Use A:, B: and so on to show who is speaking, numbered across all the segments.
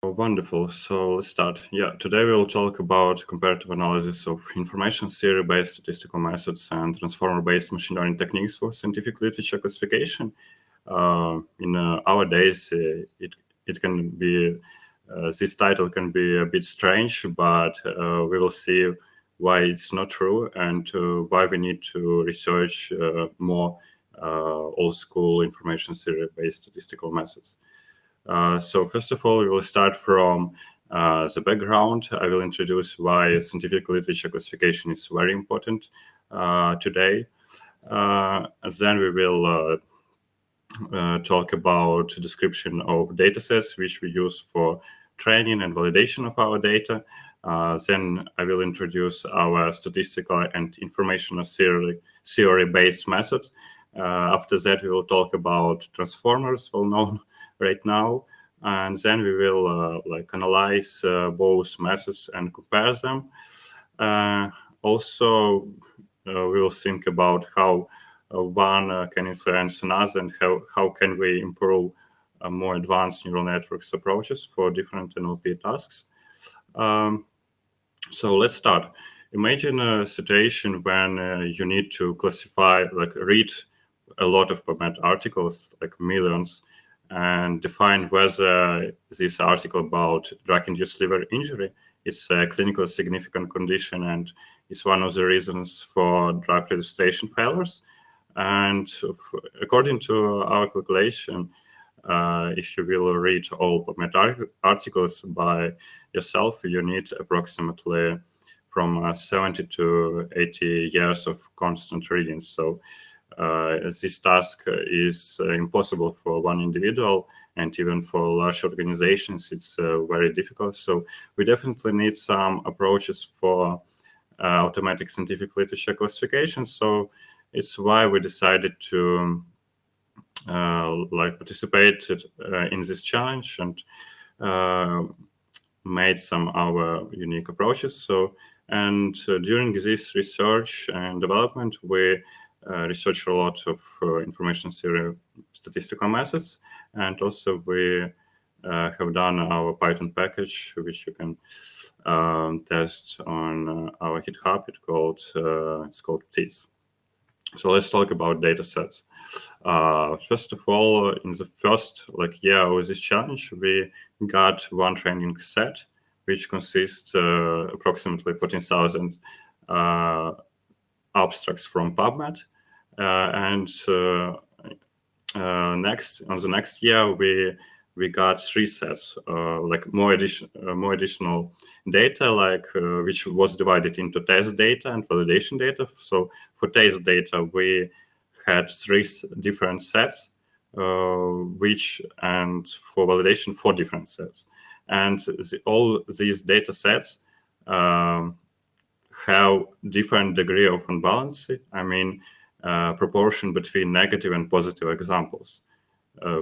A: Wonderful. So let's start. Yeah, today we'll talk about comparative analysis of information theory-based statistical methods and transformer-based machine learning techniques for scientific literature classification. In our days, it can be this title can be a bit strange, but we will see why it's not true and why we need to research more old-school information theory-based statistical methods. So first of all, we will start from the background. I will introduce why scientific literature classification is very important today. Then we will talk about description of datasets which we use for training and validation of our data. Then I will introduce our statistical and informational theory-based method. After that, we will talk about transformers, well known right now, and then we will analyze both methods and compare them. Also, we will think about how one can influence another and how can we improve more advanced neural networks approaches for different NLP tasks. So let's start. Imagine a situation when you need to classify, read a lot of PubMed articles, like millions, and define whether this article about drug-induced liver injury is a clinically significant condition and is one of the reasons for drug registration failures. And according to our calculation, if you will read all PubMed articles by yourself, you need approximately from 70 to 80 years of constant reading. So this task is impossible for one individual, and even for large organizations, it's very difficult. So we definitely need some approaches for automatic scientific literature classification. So it's why we decided to participate in this challenge and made some our unique approaches. So during this research and development, we research a lot of information theory statistical methods, and also we have done our Python package, which you can test on our GitHub. It's called TIS. So let's talk about data sets. First of all, in the first year of this challenge, we got one training set, which consists approximately 14,000 abstracts from PubMed. And on the next year, we got three sets, more additional data, which was divided into test data and validation data. So for test data, we had three different sets, and for validation, 4 different sets. And all these data sets have different degree of imbalance. I mean, proportion between negative and positive examples,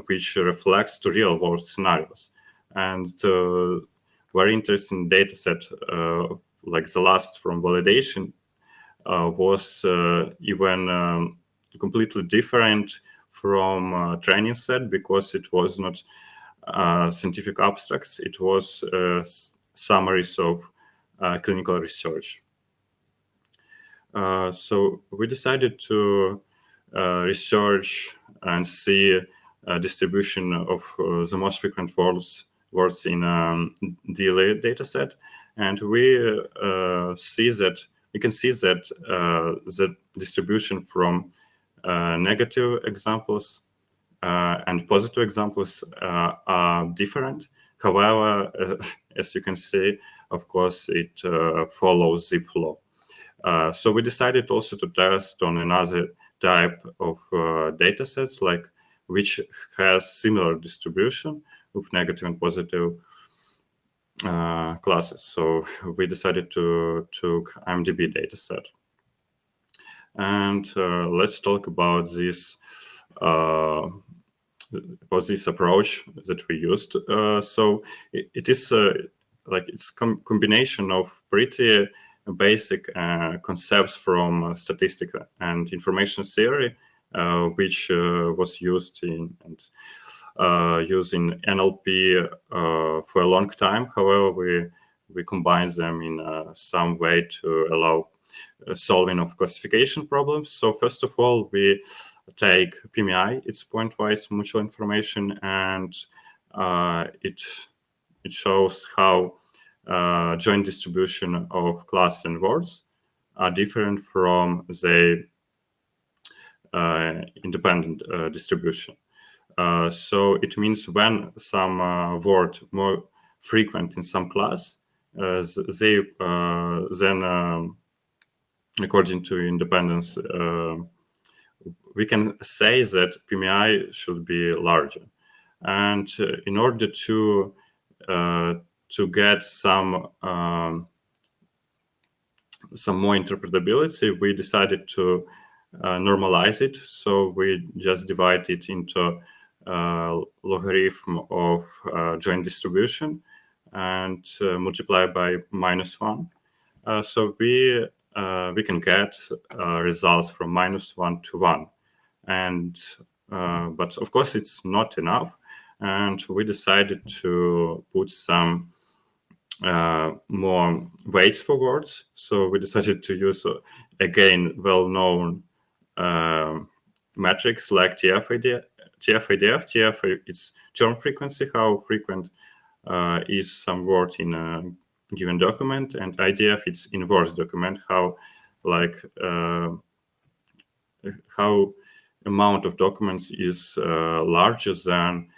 A: which reflects to real-world scenarios. And very interesting data set, like the last from validation, was even completely different from training set, because it was not scientific abstracts. It was summaries of clinical research. So we decided to research and see distribution of the most frequent words in DLA dataset, and we can see that the distribution from negative examples and positive examples are different. However, as you can see, of course, it follows zip law. So we decided also to test on another type of data sets, which has similar distribution of negative and positive classes. So we decided to took IMDb data set. And let's talk about this approach that we used. So it is it's combination of pretty basic concepts from statistical and information theory, which was used in, and using NLP for a long time. However, we combine them in some way to allow solving of classification problems. So first of all, we take PMI, it's pointwise mutual information, and it shows how joint distribution of class and words are different from the independent distribution. So it means when some word more frequent in some class, they then, according to independence, we can say that PMI should be larger. And in order to get some more interpretability, we decided to normalize it. So we just divide it into logarithm of joint distribution and multiply by -1. So we can get results from -1 to 1. And but of course, it's not enough. And we decided to put some more weights for words. So we decided to use, again, well-known metrics like TF-IDF. TF, it's term frequency, how frequent is some word in a given document, and IDF, it's inverse document, how how amount of documents is larger than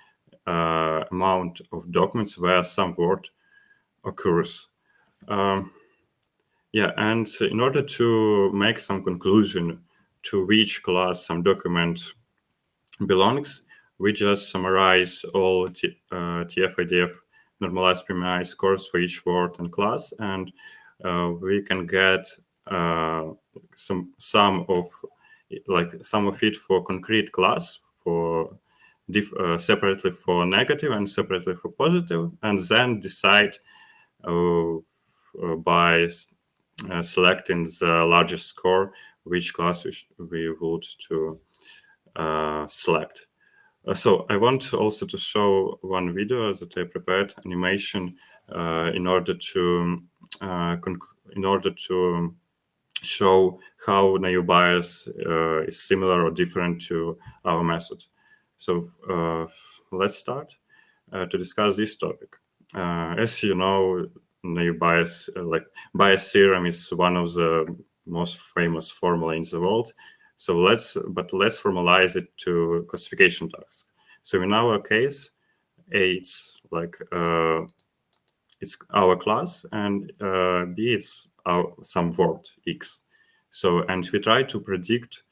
A: amount of documents where some word occurs. Yeah, and in order to make some conclusion to which class some document belongs, we just summarize all TF-IDF normalized PMI scores for each word and class, and we can get some of it for concrete class, for separately for negative and separately for positive, and then decide by selecting the largest score which class we would to select. So I want also to show one video that I prepared, animation, in order to show how NAU bias is similar or different to our method. So let's start to discuss this topic. As you know, NAU bias, bias theorem, is one of the most famous formula in the world. So let's formalize it to classification tasks. So in our case, A, it's it's our class, and B, it's some word X. So, and we try to predict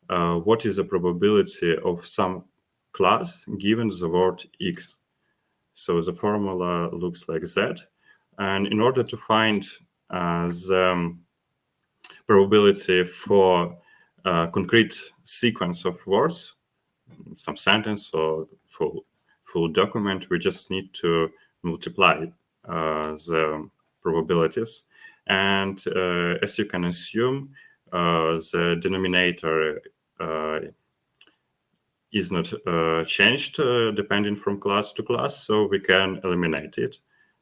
A: what is the probability of some class given the word X. So the formula looks like that. And in order to find the probability for concrete sequence of words, some sentence or full document, we just need to multiply the probabilities. And as you can assume, the denominator is not changed depending from class to class, so we can eliminate it.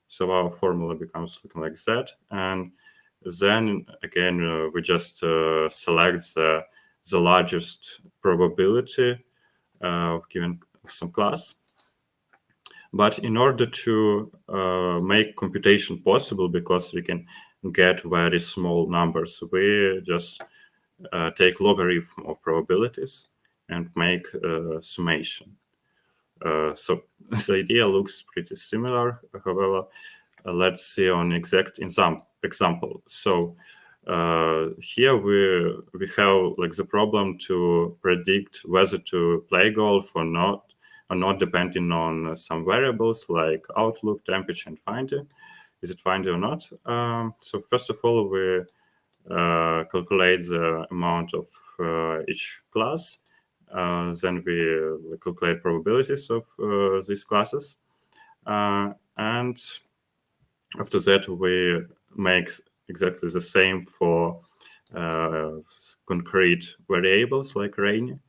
A: So our formula becomes looking like that. And then again, we just select the largest probability of given some class. But in order to make computation possible, because we can get very small numbers, we just take logarithm of probabilities and make summation. So the idea looks pretty similar. However, let's see on exact example. So here we have the problem to predict whether to play golf or not depending on some variables like outlook, temperature, and finder. Is it finder or not? So first of all, we calculate the amount of each class. Then we calculate probabilities of these classes. And after that, we make exactly the same for concrete variables like rain.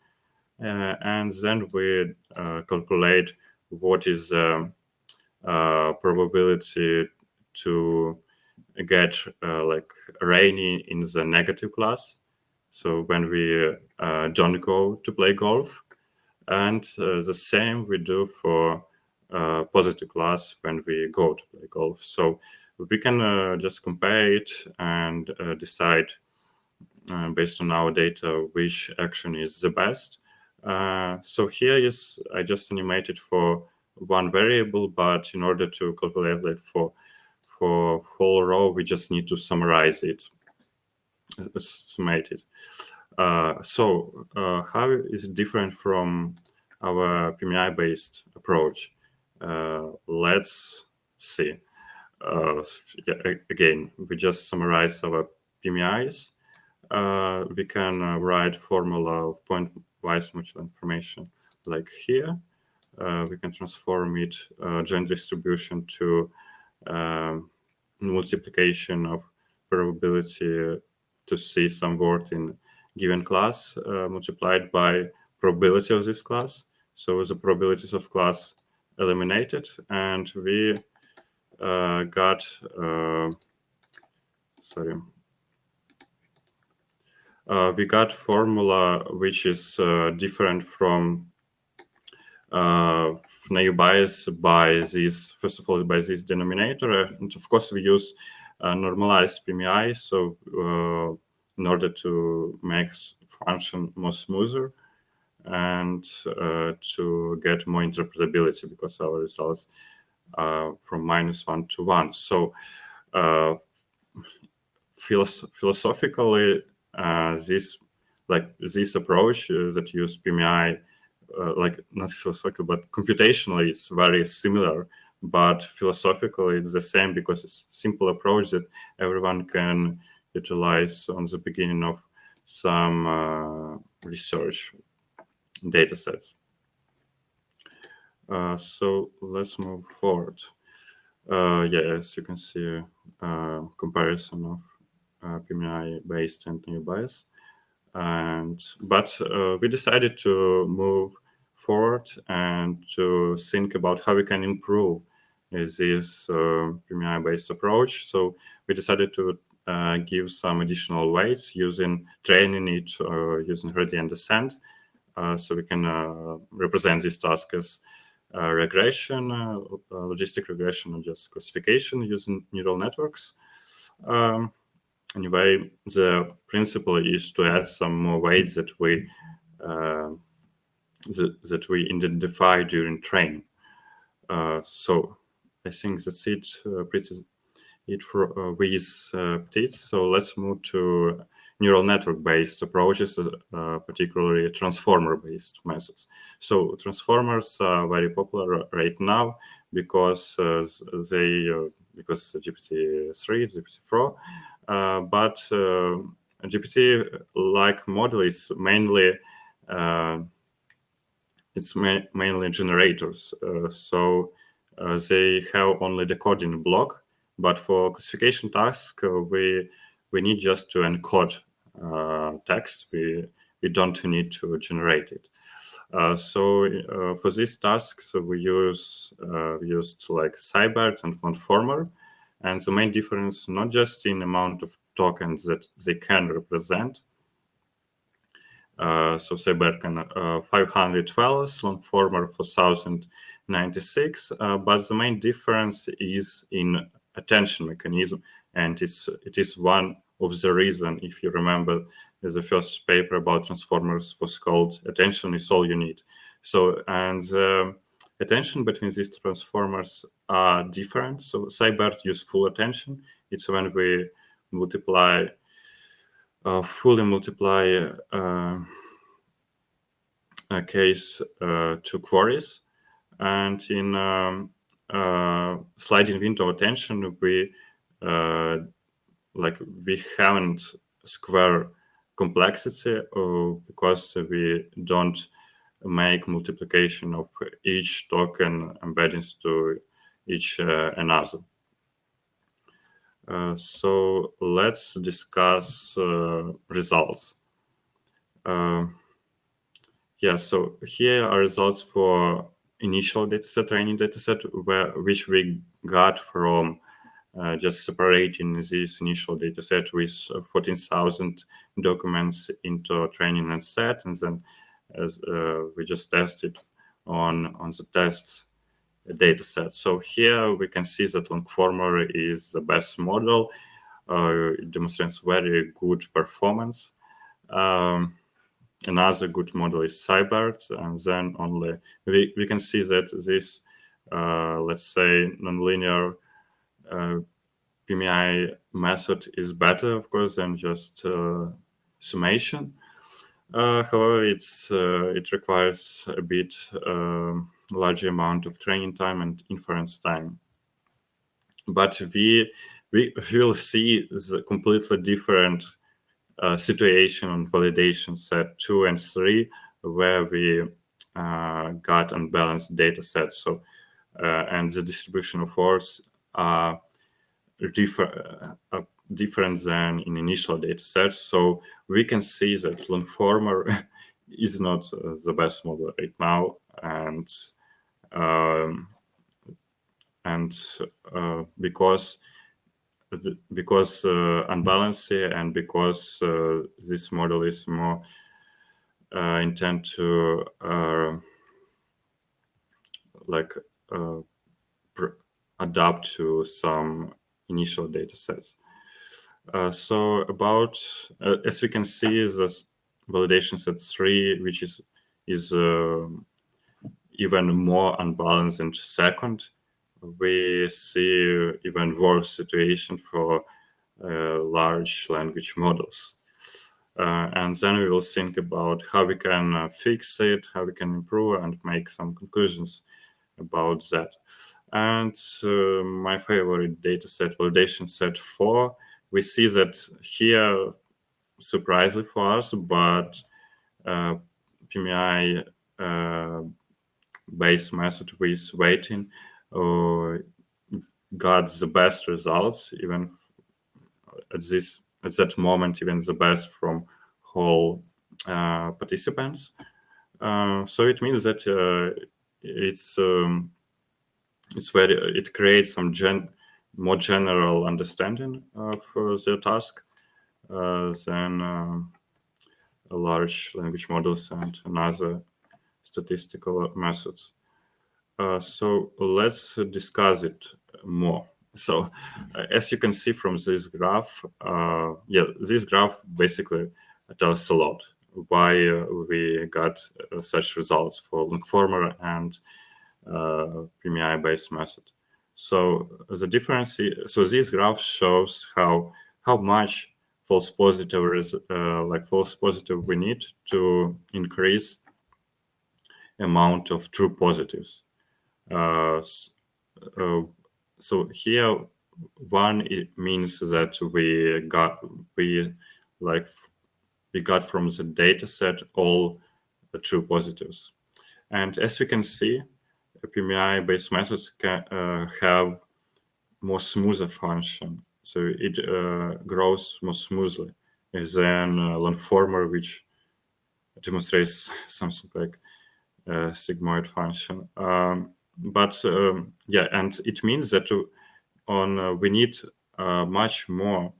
A: And then we calculate what is the probability to get like rainy in the negative class, so when we don't go to play golf, and the same we do for positive class when we go to play golf. So we can just compare it and decide based on our data which action is the best. So here is, I just animated for one variable, but in order to calculate it for whole row, we just need to summarize it, summate it. So how is it different from our PMI-based approach? Let's see. Yeah, again, we just summarize our PMIs. We can write formula of point-wise mutual information like here. We can transform it joint distribution to multiplication of probability to see some word in given class multiplied by probability of this class. So the probabilities of class eliminated, and we got we got formula which is different from NAU bias by this, first of all, by this denominator. And of course, we use normalized PMI, so in order to make function more smoother and to get more interpretability, because our results are from -1 to 1. So philosophically, this approach that use PMI, like not philosophical, but computationally, it's very similar. But philosophically, it's the same because it's a simple approach that everyone can utilize on the beginning of some research data sets. So let's move forward. Yeah, as you can see, comparison of PMI-based and NAU bias. But we decided to move forward and to think about how we can improve this PMI-based approach. So we decided to give some additional weights using training it using gradient descent. So we can represent this task as regression, logistic regression, or just classification using neural networks. Anyway, the principle is to add some more weights that we identify during training. So I think that's it. It for with PTIs. So let's move to neural network-based approaches, particularly transformer-based methods. So transformers are very popular right now because because GPT-3, GPT-4. But GPT-like model is mainly mainly generators. So they have only decoding block. But for classification task, we need just to encode text. We don't need to generate it. So for these tasks, we used like SciBERT and Conformer. And the main difference, not just in amount of tokens that they can represent. So SciBERT can 512, Conformer 4096. But the main difference is in attention mechanism, and it is one of the reason, if you remember, the first paper about transformers was called "Attention is all you need." So, and attention between these transformers are different. So SciBERT use full attention. It's when we multiply, fully multiply a case to queries. And in sliding window attention, we haven't square complexity because we don't make multiplication of each token embeddings to each another. So let's discuss results. Yeah, so here are results for initial dataset, training dataset, which we got from just separating this initial dataset with 14,000 documents into training and set, and then as we just tested on the tests dataset. So here we can see that Longformer is the best model. It demonstrates very good performance. Another good model is Cybert, and then only we can see that this, let's say, nonlinear PMI method is better, of course, than just summation. However, it requires a bit larger amount of training time and inference time. But we will see the completely different situation on validation set 2 and 3, where we got unbalanced data sets. So and the distribution of force are different than in initial data sets. So we can see that Longformer is not the best model right now, and because unbalanced and because this model is more intended to adapt to some initial data sets. So about, as we can see, the validation set 3, which is even more unbalanced than second, we see even worse situation for large language models. And then we will think about how we can fix it, how we can improve, and make some conclusions about that. And my favorite data set, validation set 4, we see that here, surprisingly for us, but PMI based method with weighting got the best results, even at that moment, even the best from whole participants. So it means that it creates some more general understanding of the task than large language models and another statistical methods. So let's discuss it more. So as you can see from this graph, this graph basically tells a lot why we got such results for Longformer and PMI-based method. So the difference is, so this graph shows how much false positive we need to increase amount of true positives. So here, one, it means that we got from the data set all the true positives. And as we can see, PMI-based methods can have more smoother function. So it grows more smoothly than Longformer, which demonstrates something like sigmoid function. But and it means that we need much more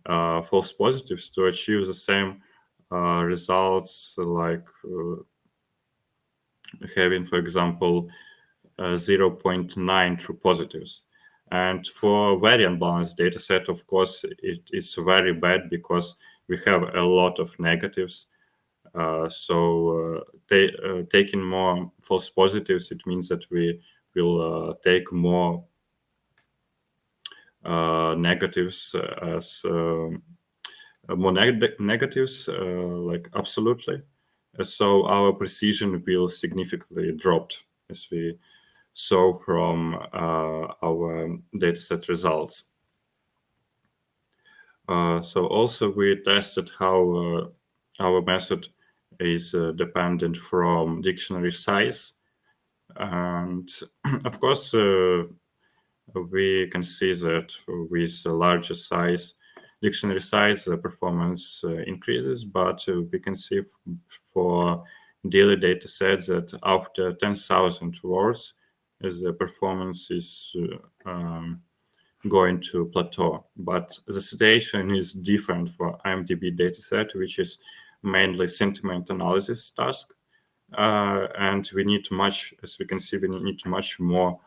A: false positives to achieve the same results, like having, for example, 0.9 true positives. And for very unbalanced data set, of course, it is very bad because we have a lot of negatives. Taking more false positives, it means that we will take more negatives as negatives, like absolutely. So our precision will significantly drop, as we saw from our dataset results. So also we tested how our method is dependent from dictionary size. And of course, we can see that with a larger size, dictionary size, the performance increases, but we can see for daily data set that after 10,000 words, the performance is going to plateau. But the situation is different for IMDb dataset, which is mainly sentiment analysis task. And we need much, as we can see, we need much more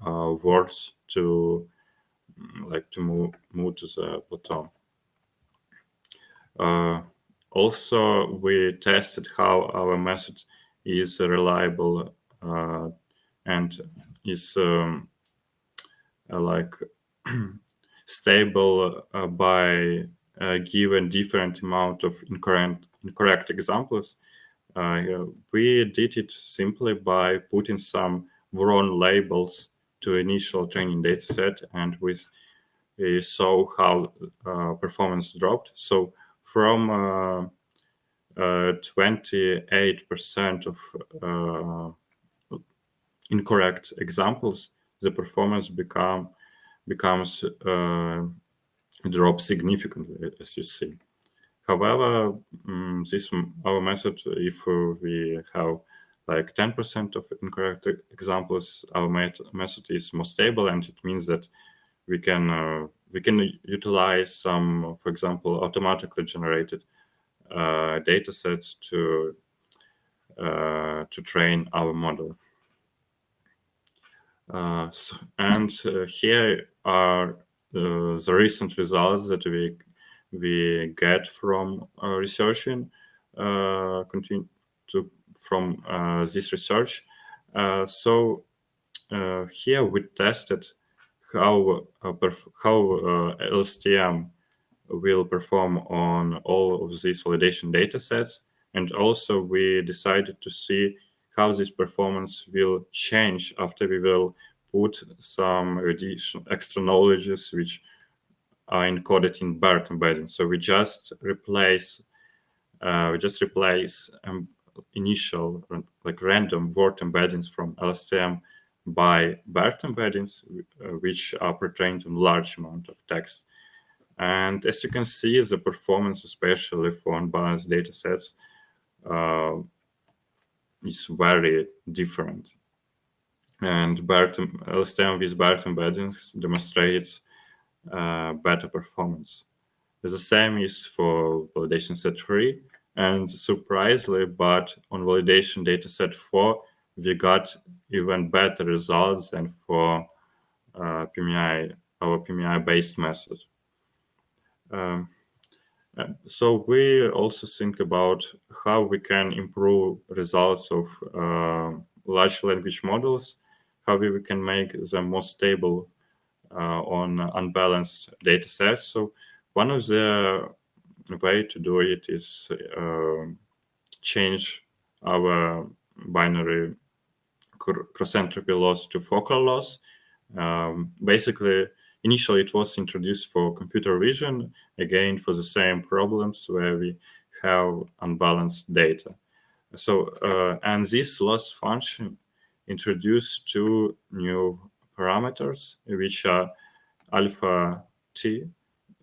A: words to move to the plateau. Also, we tested how our method is reliable and is stable by given different amount of incorrect examples. We did it simply by putting some wrong labels to initial training dataset, and we saw how performance dropped. So from 28% of incorrect examples, the performance becomes drop significantly, as you see. However, our method, if we have like 10% of incorrect examples, our method is more stable, and it means that we can utilize some, for example, automatically generated data sets to train our model. Here are the recent results that we get from researching from this research. So here we tested how LSTM will perform on all of these validation data sets, and also we decided to see how this performance will change after we will put some extra knowledges which are encoded in BERT embedding. So we just replace initial random word embeddings from LSTM by BERT embeddings, which are pre-trained on large amount of text. And as you can see, the performance, especially for unbalanced data sets, is very different. And LSTM with BERT embeddings demonstrates better performance. The same is for validation set 3. And surprisingly, but on validation dataset 4, we got even better results than for our PMI-based method. So we also think about how we can improve results of large language models, how we can make them more stable on unbalanced data sets. So one of the way to do it is change our binary cross-entropy loss to focal loss. Basically, initially it was introduced for computer vision, again for the same problems where we have unbalanced data. So, and this loss function introduced two new parameters, which are alpha t.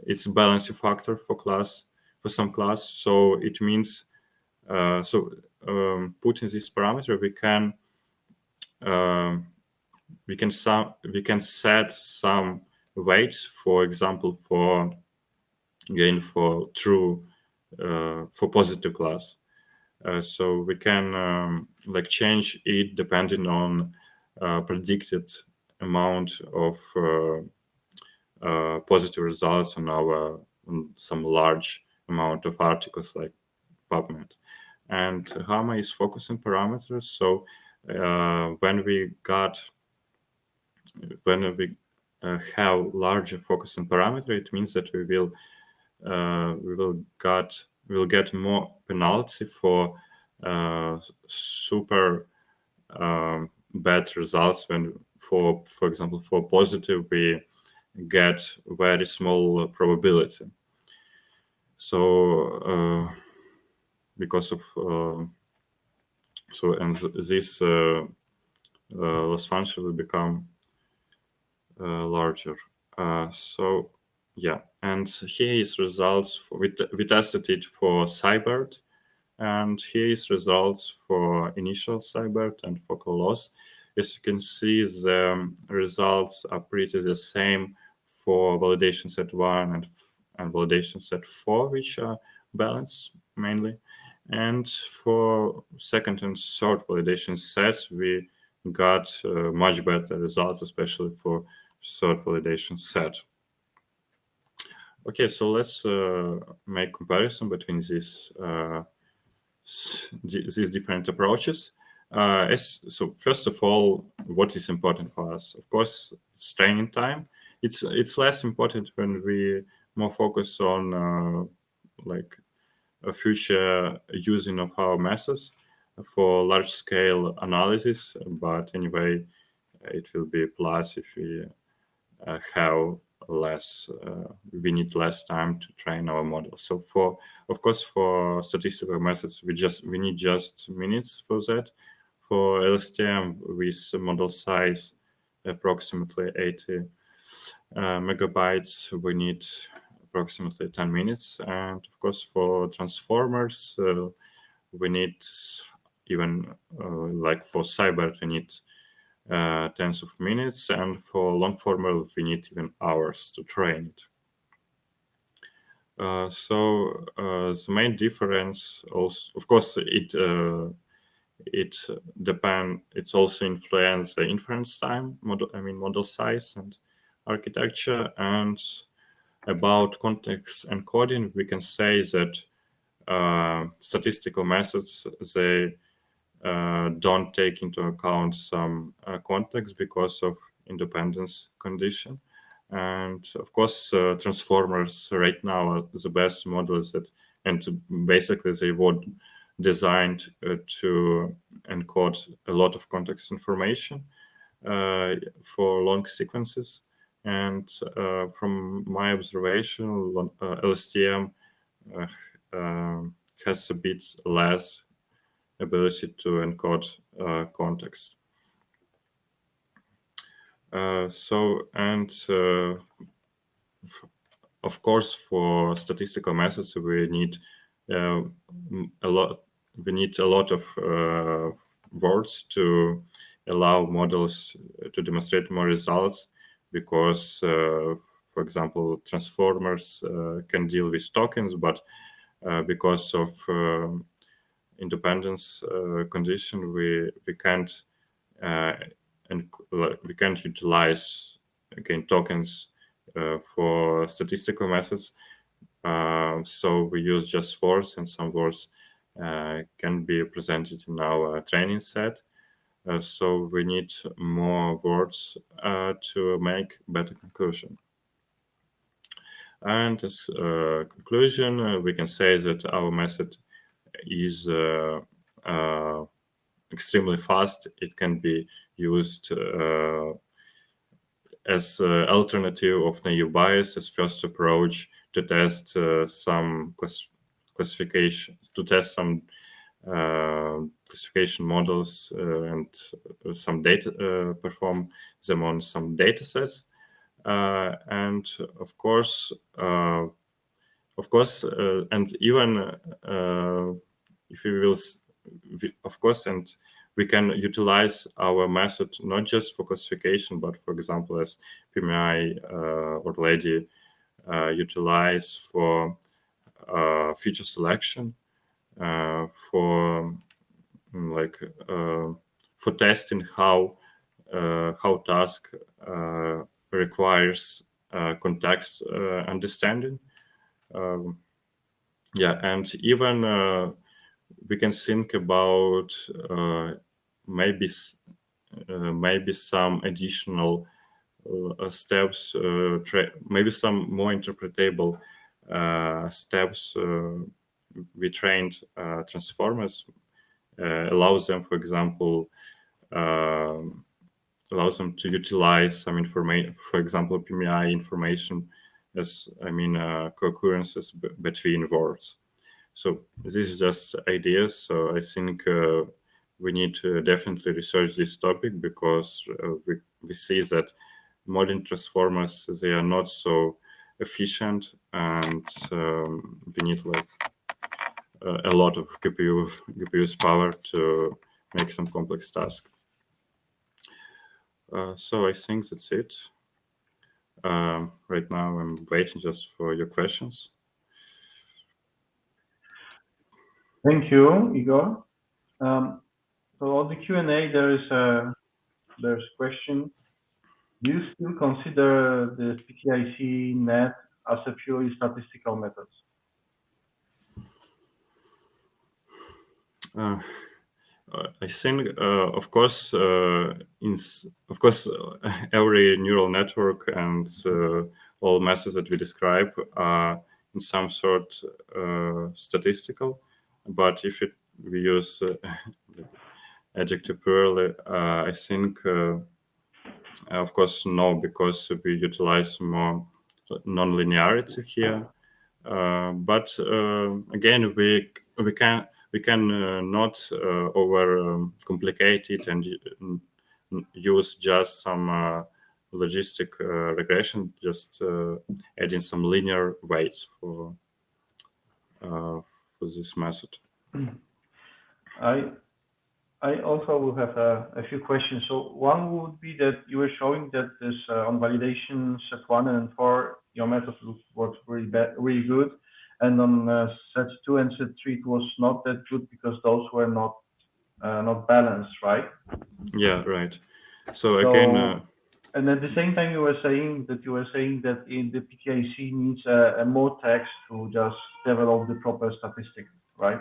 A: It's a balancing factor for some class. So it means putting this parameter, we can set some weights, for example, for true for positive class. So we can change it depending on predicted amount of positive results on some large amount of articles like PubMed. And HAMA is focusing parameters. So when we have larger focusing parameter, it means that we will get more penalty for super bad results. When for example, for positive, we get very small probability. So because of this loss function will become larger. So yeah, and here is results. We tested it for Cybert, And here is results for initial Seibert and focal loss. As you can see, the results are pretty the same for validation set 1 and validation set 4, which are balanced mainly. And for second and third validation sets, we got much better results, especially for third validation set. Okay, so let's make comparison between these different approaches. So first of all, what is important for us? Of course, it's training time. It's less important when we more focus on like a future using of our methods for large scale analysis. But anyway, it will be a plus if we have less, we need less time to train our model. So of course, for statistical methods, we need just minutes for that. For LSTM with model size approximately 80 megabytes, we need approximately 10 minutes. And of course, for transformers, we need even like for Seibert, we need tens of minutes, and for long formal we need even hours to train it. The main difference also, of course, it's also influence the inference time, model size and architecture. And about context encoding, we can say that statistical methods, they don't take into account some context because of independence condition. And of course, transformers right now are the best models and basically they were designed to encode a lot of context information for long sequences. And from my observation, LSTM has a bit less ability to encode context. Of course, for statistical methods, we need a lot of words to allow models to demonstrate more results, because, for example, transformers can deal with tokens, but because of independence condition, we can't we can't utilize again tokens for statistical methods. So we use just words, and some words can be presented in our training set. So we need more words to make better conclusion. And as a conclusion, we can say that our method is extremely fast. It can be used as alternative of naive bias as first approach to test some classification, to test some classification models and some data, perform them on some data sets. And of course, and even if we will, of course, and we can utilize our method not just for classification, but for example, as PMI already utilize for feature selection, for for testing how task requires context understanding. And even we can think about maybe some additional steps, maybe some more interpretable steps. We trained transformers, allows them, for example, allows them to utilize some information, for example, PMI information, as co-occurrences between words. So this is just ideas. So I think we need to definitely research this topic, because we see that modern transformers, they are not so efficient, and we need a lot of GPU's power to make some complex tasks. So I think that's it. Right now I'm waiting just for your questions.
B: Thank you, Igor. So on the Q&A, there's a question. Do you still consider the PTIC net as a purely statistical method?
A: I think, of course, every neural network and all methods that we describe are in some sort statistical. But if we use adjective purely, I think, of course, no, because we utilize more non-linearity here. But again, we can not over complicate it and use just some logistic regression, just adding some linear weights for this method.
B: I also will have a few questions. So one would be that you were showing that this on validation set 1 and 4, your method worked really good, and on set 2 and set 3 it was not that good because those were not balanced, right?
A: Yeah, right. So again,
B: and at the same time you were saying that in the PTIC needs a more text to just develop the proper statistic, right?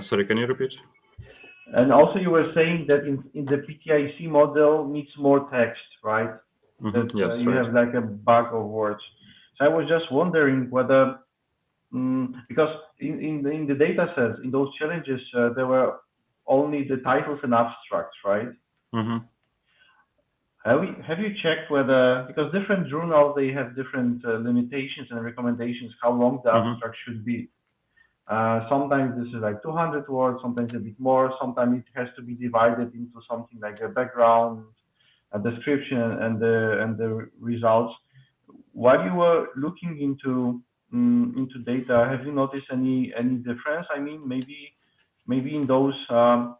A: Sorry, can you repeat?
B: And also you were saying that in the PTIC model needs more text, right? That
A: Yes,
B: you
A: right.
B: have like a bug of words. So I was just wondering whether, because in the data sets, in those challenges, there were only the titles and abstracts, right? Have you checked whether, because different journals, they have different limitations and recommendations how long the abstract should be. Sometimes this is like 200 words, sometimes a bit more, sometimes it has to be divided into something like a background, a description, and the results. While you were looking into data, have you noticed any difference? I mean, maybe in those other,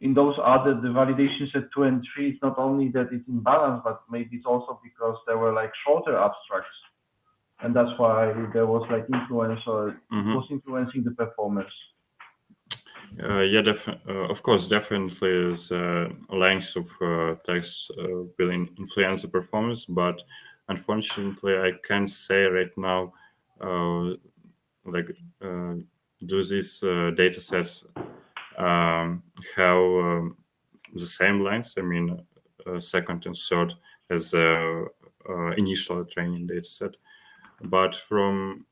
B: the validations at 2 and 3, it's not only that it's imbalanced, but maybe it's also because there were like shorter abstracts. And that's why there was like influence, or it was influencing the performance.
A: Yeah, of course, definitely the length of text will influence the performance, but unfortunately, I can't say right now, do these data sets have the same length? I mean, second and third as initial training data set. But from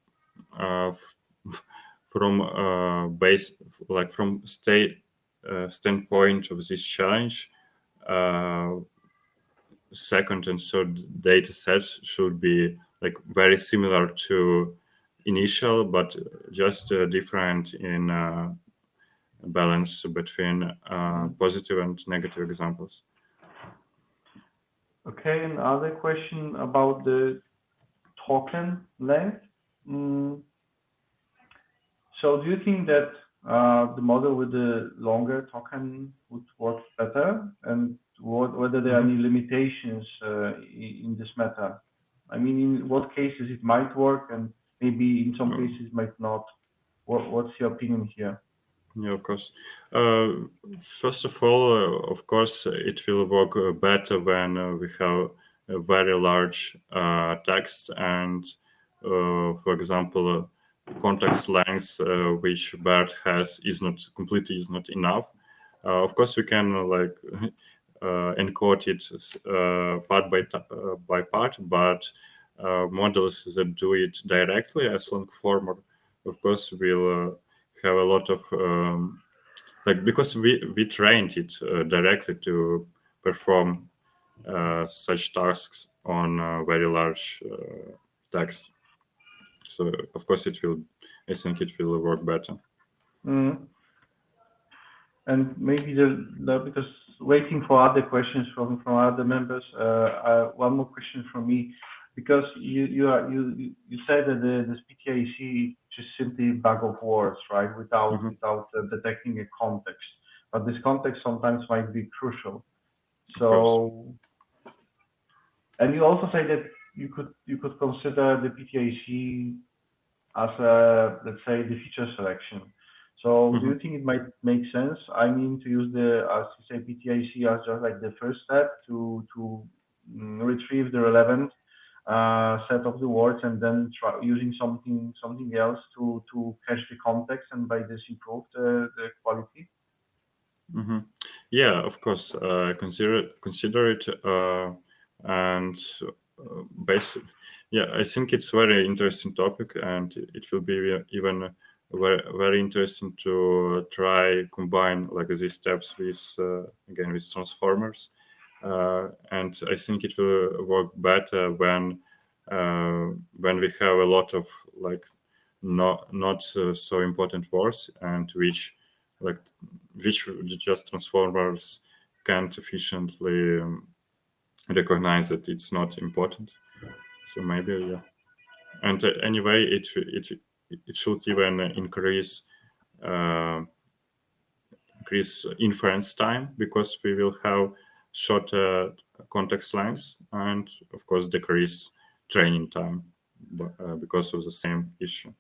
A: standpoint of this challenge, second and third data sets should be like very similar to initial, but just different in balance between positive and negative examples.
B: Okay, another question about the token length. So do you think that the model with the longer token would work better, and whether there are any limitations in this method? I mean, in what cases it might work, and maybe in some cases it might not. What's your opinion here?
A: Yeah, of course. First of all, of course, it will work better when we have a very large text and, for example, context length which BERT has is not enough. Of course, we can encode it part by part, but models that do it directly as long form, of course, will have a lot of because we trained it directly to perform such tasks on very large text. So of course I think it will work better.
B: And maybe because waiting for other questions from other members, one more question from me. because you said that this PTAC is simply bag of words, right? Without detecting a context, but this context sometimes might be crucial. So, and you also say that you could consider the PTAC as a, let's say, the feature selection. So do you think it might make sense? I mean, to use the, as you say, PTAC as just like the first step to retrieve the relevant set of the words, and then try using something else to catch the context, and by this improve the quality.
A: Yeah, of course. Consider it, and basically, yeah, I think it's very interesting topic, and it will be even very interesting to try combine like these steps with again with transformers, and I think it will work better when we have a lot of like not so important words, and which just transformers can't efficiently recognize that it's not important. So maybe, yeah. And anyway, it should even increase inference time, because we will have shorter context lengths, and of course decrease training time because of the same issue.